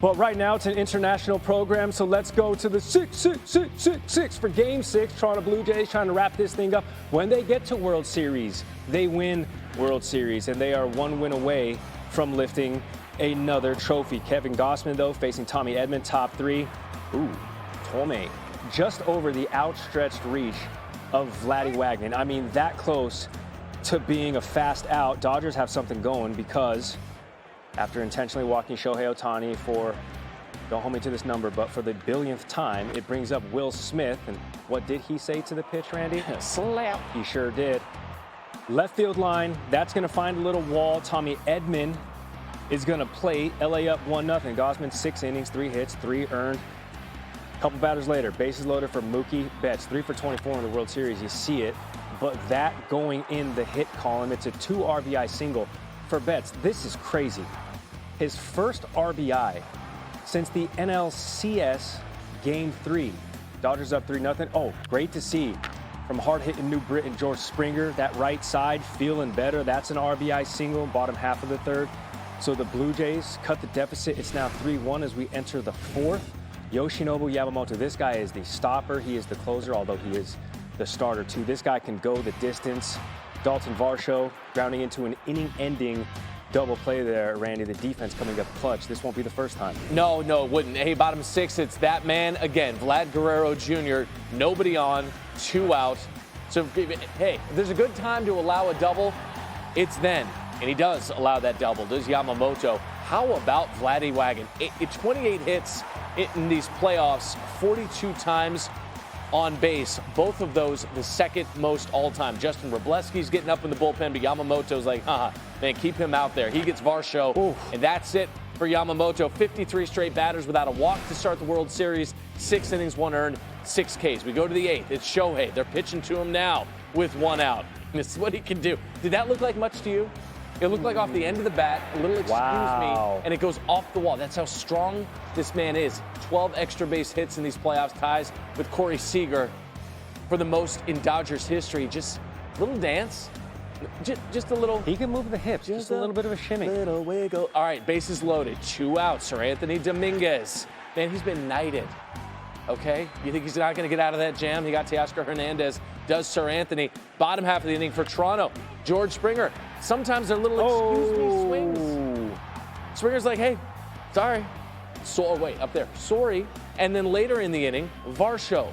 But right now it's an international program, so let's go to the 6 for Game 6. Toronto Blue Jays trying to wrap this thing up. When they get to World Series, they win World Series, and they are one win away from lifting another trophy. Kevin Gausman, though, facing Tommy Edman, top 3. Ooh, Tomei, just over the outstretched reach of Vladdy Wagner. I mean, that close to being a fast out. Dodgers have something going because after intentionally walking Shohei Ohtani for, don't hold me to this number, but for the billionth time, it brings up Will Smith. And what did he say to the pitch, Randy? Slap. He sure did. Left field line, that's going to find a little wall. Tommy Edman is going to play. LA up 1-0. Gausman, 6 innings, 3 hits, 3 earned. Couple batters later, bases loaded for Mookie Betts, 3 for 24 in the World Series. You see it, but that going in the hit column, it's a 2 RBI single for Betts. This is crazy. His first RBI since the NLCS Game 3. Dodgers up 3-0. Oh, great to see from hard-hitting New Britain George Springer, that right side feeling better. That's an RBI single, bottom half of the third. So the Blue Jays cut the deficit. It's now 3-1 as we enter the 4th. Yoshinobu Yamamoto, this guy is the stopper. He is the closer, although he is the starter too. This guy can go the distance. Dalton Varsho grounding into an inning-ending double play there, Randy. The defense coming up clutch. This won't be the first time. No, it wouldn't. Hey, bottom 6, it's that man again, Vlad Guerrero Jr. Nobody on, 2 out. So, hey, if there's a good time to allow a double, it's then. And he does allow that double, does Yamamoto. How about Vladdy Wagner? 28 hits in these playoffs, 42 times on base. Both of those the second most all-time. Justin Wroblewski's getting up in the bullpen, but Yamamoto's like, man, keep him out there. He gets Varsho, and that's it for Yamamoto. 53 straight batters without a walk to start the World Series. 6 innings, 1 earned, 6 Ks. We go to the 8th. It's Shohei. They're pitching to him now with 1 out. This is what he can do. Did that look like much to you? It looked like off the end of the bat, a little excuse me, and it goes off the wall. That's how strong this man is. 12 extra base hits in these playoffs, ties with Corey Seager for the most in Dodgers history. Just a little dance, just a little. He can move the hips, just a little bit of a shimmy. Little wiggle. All right, bases loaded, 2 outs. Sir Anthony Dominguez, man, he's been knighted. Okay, you think he's not going to get out of that jam? He got Teoscar Hernandez, does Sir Anthony. Bottom half of the inning for Toronto, George Springer. Sometimes they're little excuse me swings. Springer's like, hey, sorry. Up there, sorry. And then later in the inning, Varsho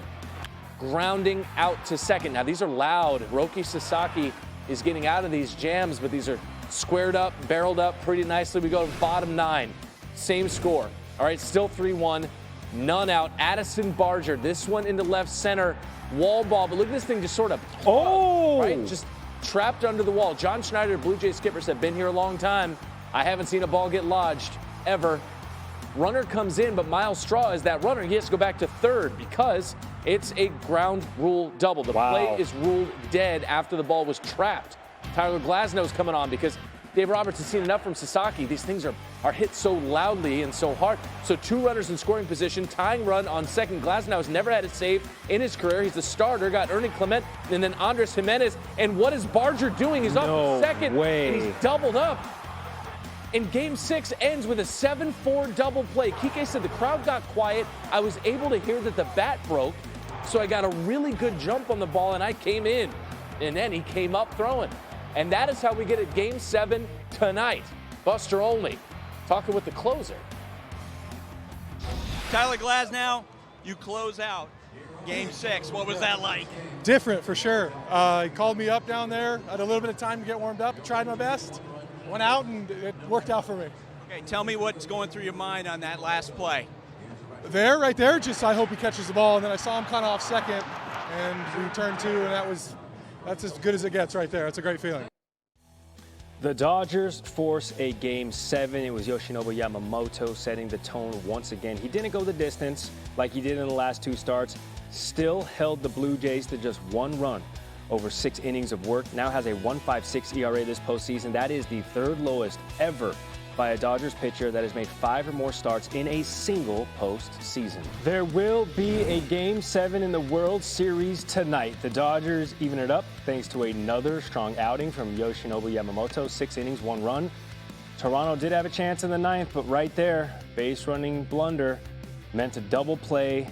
grounding out to second. Now these are loud. Roki Sasaki is getting out of these jams, but these are squared up, barreled up pretty nicely. We go to bottom 9, same score. All right, still 3-1, none out. Addison Barger, this one into left center, wall ball, but look at this thing just sort of, right? Just trapped under the wall. John Schneider, Blue Jays skipper, said, been here a long time. I haven't seen a ball get lodged, ever. Runner comes in, but Miles Straw is that runner. He has to go back to third because it's a ground rule double. The play is ruled dead after the ball was trapped. Tyler Glasnow's coming on because Dave Roberts has seen enough from Sasaki. These things are hit so loudly and so hard. So 2 runners in scoring position, tying run on second. Glasnow has never had a save in his career. He's the starter. Got Ernie Clement and then Andres Jimenez. And what is Barger doing? He's off the second. And he's doubled up. And Game 6 ends with a 7-4 double play. Kike said the crowd got quiet. I was able to hear that the bat broke, so I got a really good jump on the ball, and I came in. And then he came up throwing. And that is how we get at Game 7 tonight. Buster Olney talking with the closer. Tyler Glasnow, you close out Game 6. What was that like? Different, for sure. He called me up down there. I had a little bit of time to get warmed up. I tried my best. Went out, and it worked out for me. Okay, tell me what's going through your mind on that last play. Right there, just I hope he catches the ball. And then I saw him kind of off second, and we turned 2, and that's as good as it gets right there. That's a great feeling. The Dodgers force a Game 7. It was Yoshinobu Yamamoto setting the tone once again. He didn't go the distance like he did in the last 2 starts. Still held the Blue Jays to just 1 run over 6 innings of work. Now has a 1.56 ERA this postseason. That is the 3rd lowest ever by a Dodgers pitcher that has made 5 or more starts in a single postseason. There will be a Game 7 in the World Series tonight. The Dodgers even it up thanks to another strong outing from Yoshinobu Yamamoto. 6 innings, 1 run. Toronto did have a chance in the ninth, but right there, base running blunder meant a double play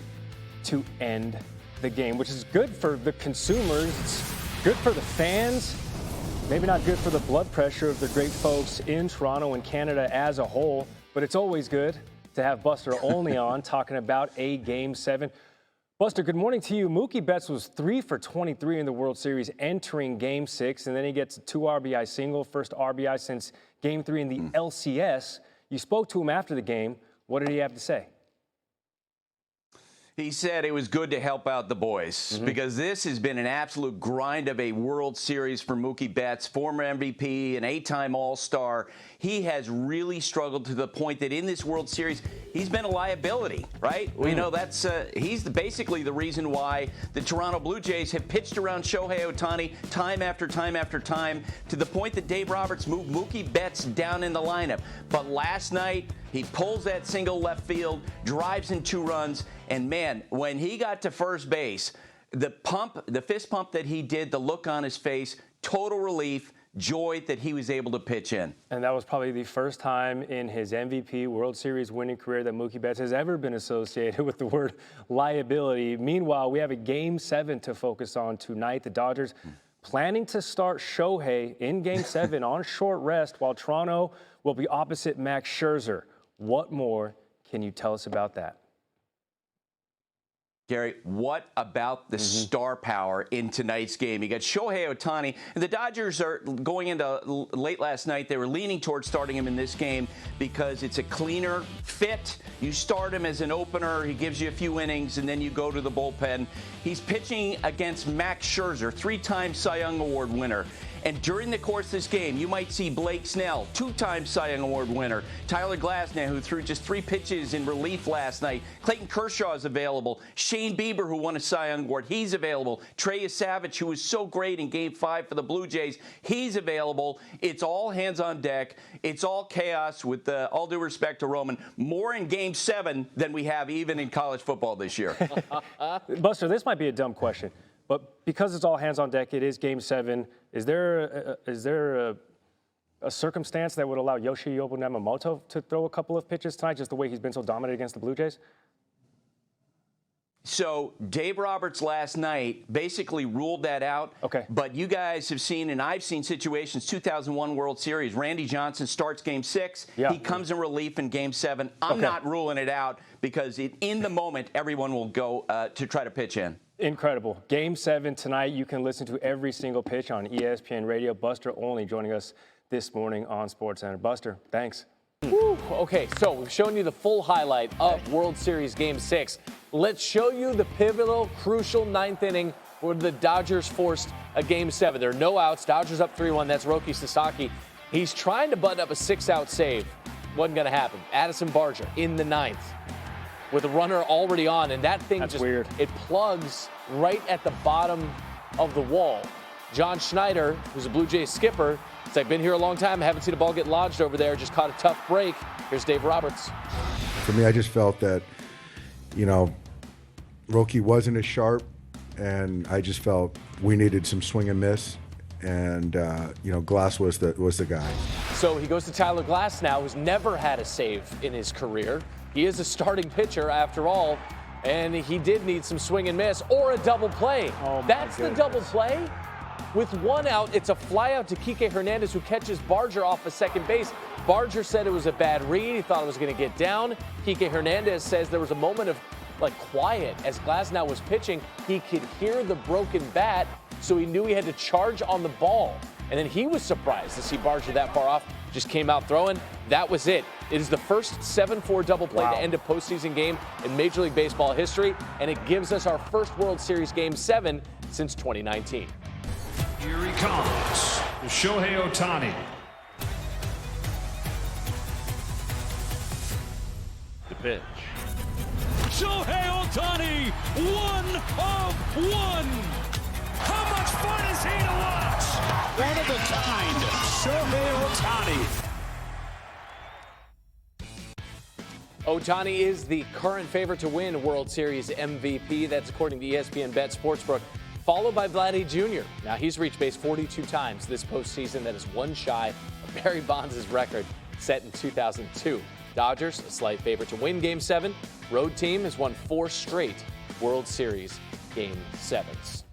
to end the game, which is good for the consumers. It's good for the fans. Maybe not good for the blood pressure of the great folks in Toronto and Canada as a whole, but it's always good to have Buster Olney on talking about a Game 7. Buster, good morning to you. Mookie Betts was 3 for 23 in the World Series entering Game 6, and then he gets a 2 RBI single, first RBI since Game 3 in the LCS. You spoke to him after the game. What did he have to say? He said it was good to help out the boys because this has been an absolute grind of a World Series for Mookie Betts, former MVP, an 8-time All-Star. He has really struggled to the point that in this World Series, he's been a liability, right? We know that's he's basically the reason why the Toronto Blue Jays have pitched around Shohei Ohtani time after time after time to the point that Dave Roberts moved Mookie Betts down in the lineup. But last night, he pulls that single left field, drives in 2 runs, and man, when he got to first base, the fist pump that he did, the look on his face, total relief, joy that he was able to pitch in. And that was probably the first time in his MVP World Series winning career that Mookie Betts has ever been associated with the word liability. Meanwhile, we have a Game 7 to focus on tonight. The Dodgers planning to start Shohei in Game 7 on short rest, while Toronto will be opposite Max Scherzer. What more can you tell us about that? Gary, what about the star power in tonight's game? You got Shohei Ohtani, and the Dodgers are going into late last night. They were leaning towards starting him in this game because it's a cleaner fit. You start him as an opener, he gives you a few innings, and then you go to the bullpen. He's pitching against Max Scherzer, 3-time Cy Young Award winner. And during the course of this game, you might see Blake Snell, 2-time Cy Young Award winner. Tyler Glasnow, who threw just 3 pitches in relief last night. Clayton Kershaw is available. Shane Bieber, who won a Cy Young Award, he's available. Trey Savage, who was so great in Game 5 for the Blue Jays, he's available. It's all hands on deck. It's all chaos with all due respect to Roman. More in Game 7 than we have even in college football this year. Buster, this might be a dumb question, but because it's all hands on deck, it is Game 7. Is there a circumstance that would allow Yoshinobu Yamamoto to throw a couple of pitches tonight, just the way he's been so dominant against the Blue Jays? So Dave Roberts last night basically ruled that out. Okay. But you guys have seen, and I've seen situations, 2001 World Series, Randy Johnson starts Game 6. Yeah. He comes in relief in Game 7. I'm not ruling it out because in the moment, everyone will go to try to pitch in. Incredible. Game 7 tonight. You can listen to every single pitch on ESPN Radio. Buster Olney joining us this morning on SportsCenter. Buster, thanks. Woo. Okay, so we've shown you the full highlight of World Series Game 6. Let's show you the pivotal, crucial 9th inning where the Dodgers forced a Game 7. There are no outs. Dodgers up 3-1. That's Roki Sasaki. He's trying to button up a 6-out save. Wasn't going to happen. Addison Barger in the 9th with a runner already on, and that thing weird. It plugs right at the bottom of the wall. John Schneider, who's a Blue Jays skipper, it's like, been here a long time. I haven't seen a ball get lodged over there. Just caught a tough break. Here's Dave Roberts. For me, I just felt that, Roki wasn't as sharp, and I just felt we needed some swing and miss, and Glass was the guy. So he goes to Tyler Glasnow, who's never had a save in his career. He is a starting pitcher after all, and he did need some swing and miss or a double play. That's the double play. With 1 out, it's a fly out to Kike Hernandez, who catches Barger off of second base. Barger said it was a bad read. He thought it was going to get down. Kike Hernandez says there was a moment of quiet as Glasnow was pitching. He could hear the broken bat, so he knew he had to charge on the ball. And then he was surprised to see Barger that far off. Just came out throwing. That was it. It is the first 7-4 double play to end a postseason game in Major League Baseball history, and it gives us our first World Series Game 7 since 2019. Here he comes, Shohei Ohtani. The pitch. Shohei Ohtani, 1 of 1. How much fun is he to watch? One of a kind, Shohei Ohtani. Ohtani is the current favorite to win World Series MVP. That's according to ESPN Bet Sportsbook. Followed by Vladdy Jr. Now, he's reached base 42 times this postseason. That is 1 shy of Barry Bonds' record. set in 2002. Dodgers, a slight favorite to win Game 7. Road team has won 4 straight World Series Game 7s.